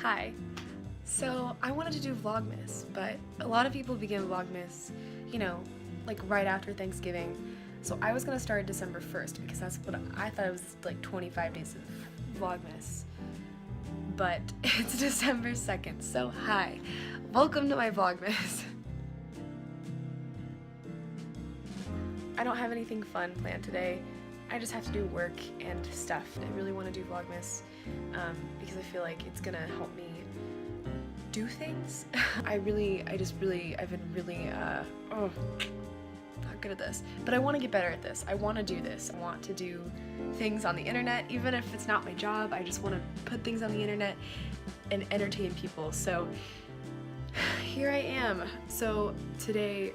Hi. So I wanted to do Vlogmas, but a lot of people begin Vlogmas, you know, like right after Thanksgiving. So I was gonna start December 1st because that's what I thought it was, like 25 days of Vlogmas. But it's December 2nd, so hi. Welcome to my Vlogmas. I don't have anything fun planned today. I just have to do work and stuff. I really want to do Vlogmas because I feel like it's gonna help me do things. I've been really, not good at this, but I want to get better at this. I want to do this. I want to do things on the internet, even if it's not my job. I just want to put things on the internet and entertain people. So here I am. So today,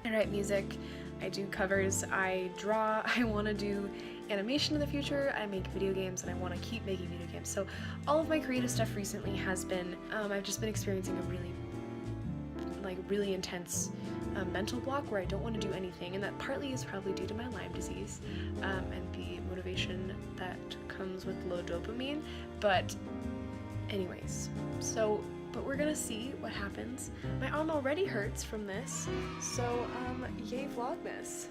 I write music, I do covers, I draw, I want to do animation in the future, I make video games, and I want to keep making video games. So all of my creative stuff recently has been, I've just been experiencing a really intense mental block where I don't want to do anything, and that partly is probably due to my Lyme disease and the motivation that comes with low dopamine. But anyways, but we're gonna see what happens. My arm already hurts from this, so yay Vlogmas.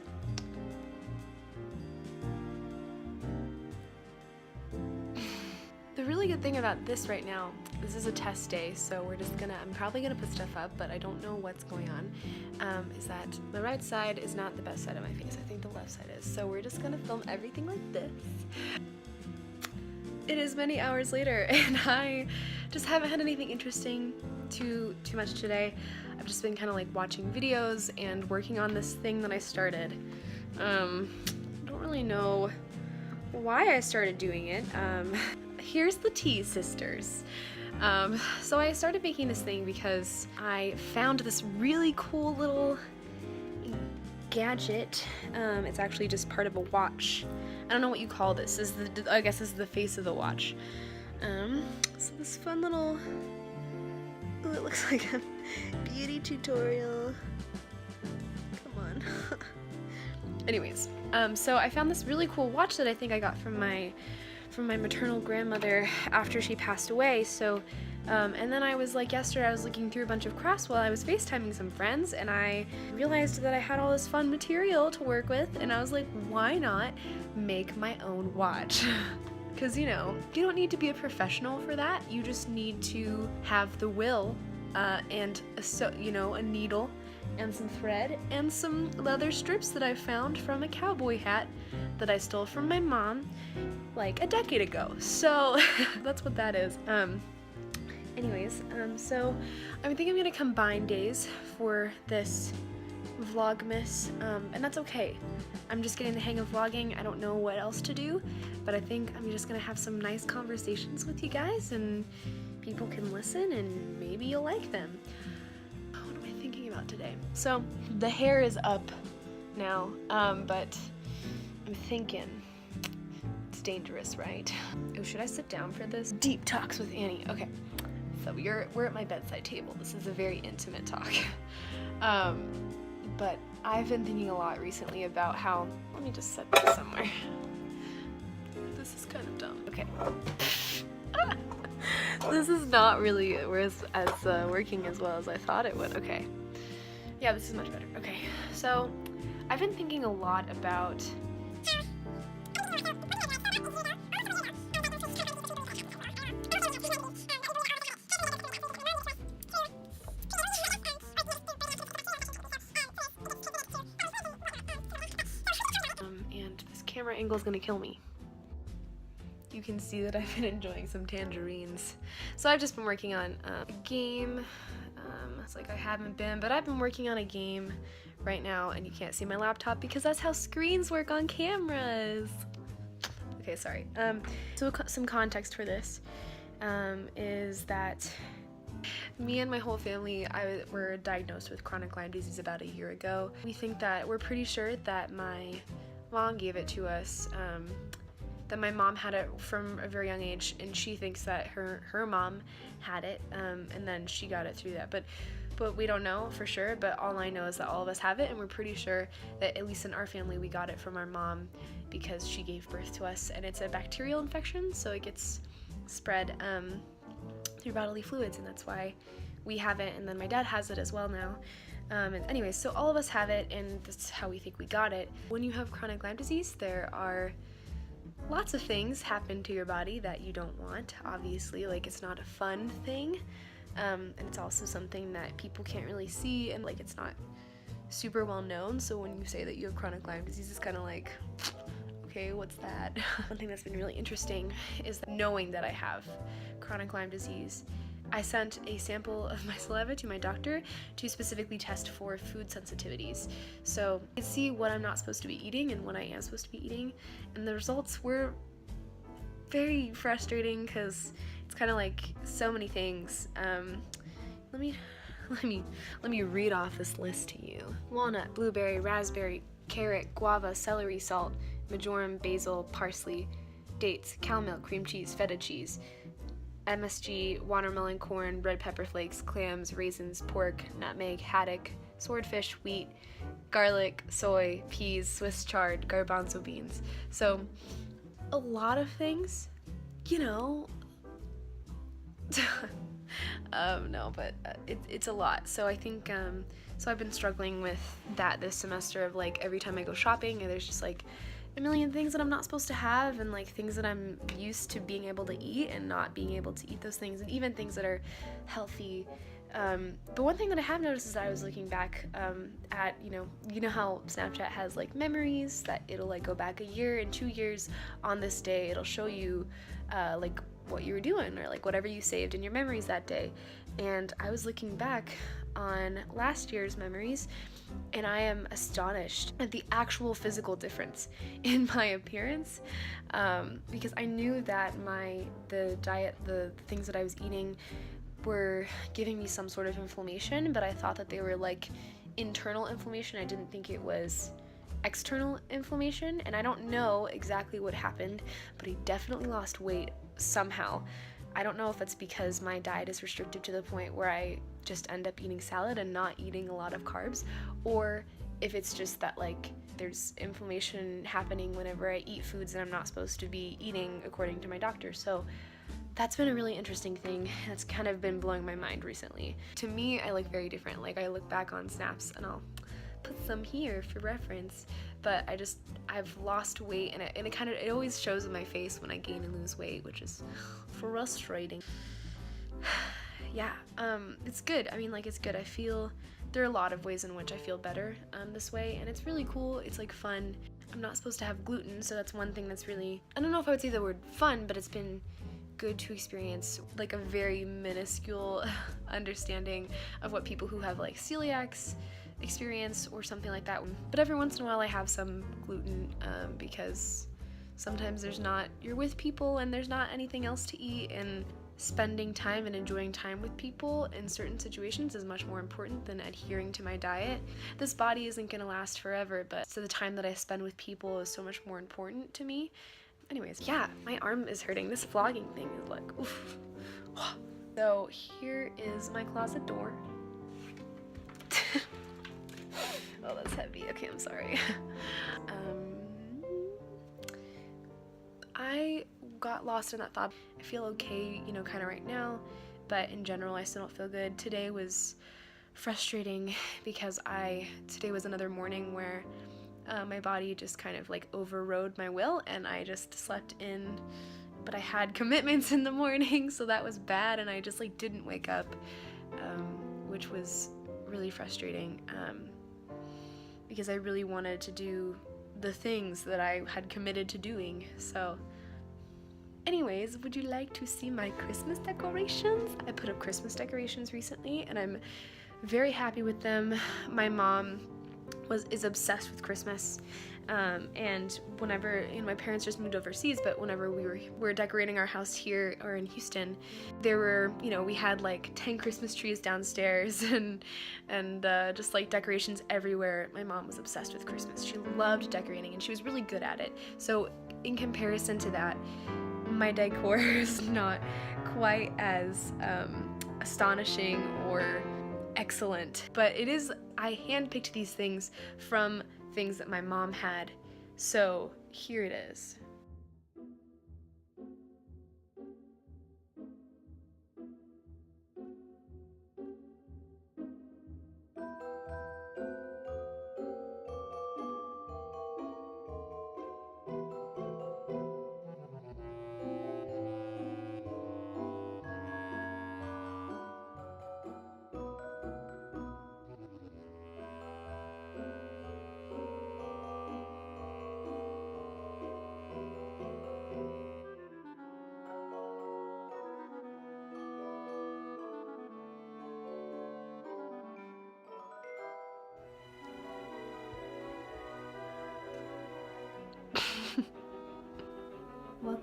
The really good thing about this right now, this is a test day, so I'm probably gonna put stuff up, but I don't know what's going on, is that the right side is not the best side of my face. I think the left side is. So we're just gonna film everything like this. It is many hours later, and I just haven't had anything interesting too much today. I've just been kind of like watching videos and working on this thing that I started. I don't really know why I started doing it. Here's the tea, sisters. So I started making this thing because I found this really cool little gadget. It's actually just part of a watch. I don't know what you call this. I guess this is the face of the watch. So this fun little, oh, it looks like a beauty tutorial. Come on. Anyways, so I found this really cool watch that I think I got from my maternal grandmother after she passed away. So, and then I was like, yesterday I was looking through a bunch of crafts while I was FaceTiming some friends, and I realized that I had all this fun material to work with, and I was like, why not make my own watch? Because, you know, you don't need to be a professional for that. You just need to have the will and a needle and some thread and some leather strips that I found from a cowboy hat that I stole from my mom like a decade ago. So that's what that is. Anyways, so I think I'm gonna combine days for this Vlogmas, and that's okay. I'm just getting the hang of vlogging. I don't know what else to do, but I think I'm just gonna have some nice conversations with you guys, and people can listen, and maybe you'll like them. What am I thinking about today? So the hair is up now, but I'm thinking it's dangerous, right? Oh, should I sit down for this? Deep talks with Annie. Okay. So we're at my bedside table. This is a very intimate talk. But I've been thinking a lot recently about how, let me just set this somewhere. This is kind of dumb. Okay. This is not really as working as well as I thought it would. Okay. Yeah, this is much better. Okay. So I've been thinking a lot about and this camera angle is gonna kill me. You can see that I've been enjoying some tangerines. So I've just been working on a game. It's like I haven't been, but I've been working on a game right now, and you can't see my laptop because that's how screens work on cameras. Okay, sorry. So some context for this is that me and my whole family were diagnosed with chronic Lyme disease about a year ago. We're pretty sure that my mom gave it to us, that my mom had it from a very young age, and she thinks that her mom had it, and then she got it through that. But we don't know for sure, but all I know is that all of us have it, and we're pretty sure that at least in our family we got it from our mom because she gave birth to us, and it's a bacterial infection, so it gets spread through bodily fluids, and that's why we have it, and then my dad has it as well now. And anyways, so all of us have it, and that's how we think we got it. When you have chronic Lyme disease, there are lots of things happen to your body that you don't want, obviously. Like, it's not a fun thing, and it's also something that people can't really see, and like, it's not super well known. So when you say that you have chronic Lyme disease, it's kind of like, okay, what's that? One thing that's been really interesting is that knowing that I have chronic Lyme disease, I sent a sample of my saliva to my doctor to specifically test for food sensitivities. So I could see what I'm not supposed to be eating and what I am supposed to be eating, and the results were very frustrating because it's kind of like so many things. Let me read off this list to you. Walnut, blueberry, raspberry, carrot, guava, celery, salt, marjoram, basil, parsley, dates, cow milk, cream cheese, feta cheese, MSG, watermelon, corn, red pepper flakes, clams, raisins, pork, nutmeg, haddock, swordfish, wheat, garlic, soy, peas, Swiss chard, garbanzo beans. So a lot of things, you know. No, but it's a lot. So I think so I've been struggling with that this semester, of like every time I go shopping and there's just like a million things that I'm not supposed to have, and like things that I'm used to being able to eat and not being able to eat those things, and even things that are healthy. But one thing that I have noticed is that I was looking back at, you know how Snapchat has like memories that it'll like go back a year and 2 years on this day, it'll show you like what you were doing or like whatever you saved in your memories that day. And I was looking back on last year's memories, and I am astonished at the actual physical difference in my appearance, because I knew that the diet, the things that I was eating were giving me some sort of inflammation, but I thought that they were like internal inflammation. I didn't think it was external inflammation, and I don't know exactly what happened, but I definitely lost weight somehow. I don't know if it's because my diet is restricted to the point where I just end up eating salad and not eating a lot of carbs, or if it's just that like there's inflammation happening whenever I eat foods that I'm not supposed to be eating according to my doctor. So that's been a really interesting thing that's kind of been blowing my mind recently. To me, I look very different. Like, I look back on snaps, and I'll put some here for reference, but I've lost weight, and it always shows in my face when I gain and lose weight, which is frustrating. Yeah, it's good. I mean, like, it's good. I feel there are a lot of ways in which I feel better this way, and it's really cool. It's like fun. I'm not supposed to have gluten, so that's one thing that's really, I don't know if I would say the word fun, but it's been good to experience like a very minuscule understanding of what people who have like celiacs experience or something like that. But every once in a while I have some gluten because sometimes you're with people and there's not anything else to eat, and spending time and enjoying time with people in certain situations is much more important than adhering to my diet. This body isn't going to last forever, but so the time that I spend with people is so much more important to me. Anyways, yeah, my arm is hurting. This vlogging thing is like, oof. So here is my closet door. Oh, that's heavy. Okay, I'm sorry. I got lost in that thought. I feel okay, kind of right now, but in general, I still don't feel good. Today was frustrating because today was another morning where my body just kind of like overrode my will, and I just slept in, but I had commitments in the morning, so that was bad, and I just like didn't wake up, which was really frustrating, because I really wanted to do the things that I had committed to doing. So anyways, would you like to see my Christmas decorations? I put up Christmas decorations recently, and I'm very happy with them. My mom is obsessed with Christmas, and whenever, my parents just moved overseas, but whenever we were decorating our house here or in Houston, there were, we had like 10 Christmas trees downstairs and just like decorations everywhere. My mom was obsessed with Christmas. She loved decorating, and she was really good at it. So in comparison to that, my decor is not quite as astonishing or excellent, but it is, I handpicked these things from things that my mom had, so here it is.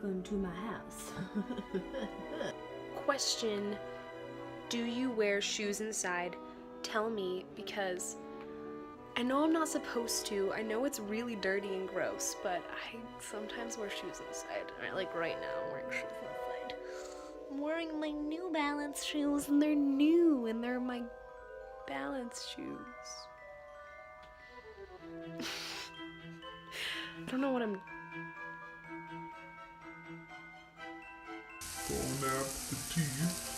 Welcome to my house. Question, do you wear shoes inside? Tell me, because I know I'm not supposed to. I know it's really dirty and gross, but I sometimes wear shoes inside. Like right now, I'm wearing shoes inside. I'm wearing my New Balance shoes, and they're new, and they're my Balance shoes. I don't know what I'm... Bon appetit.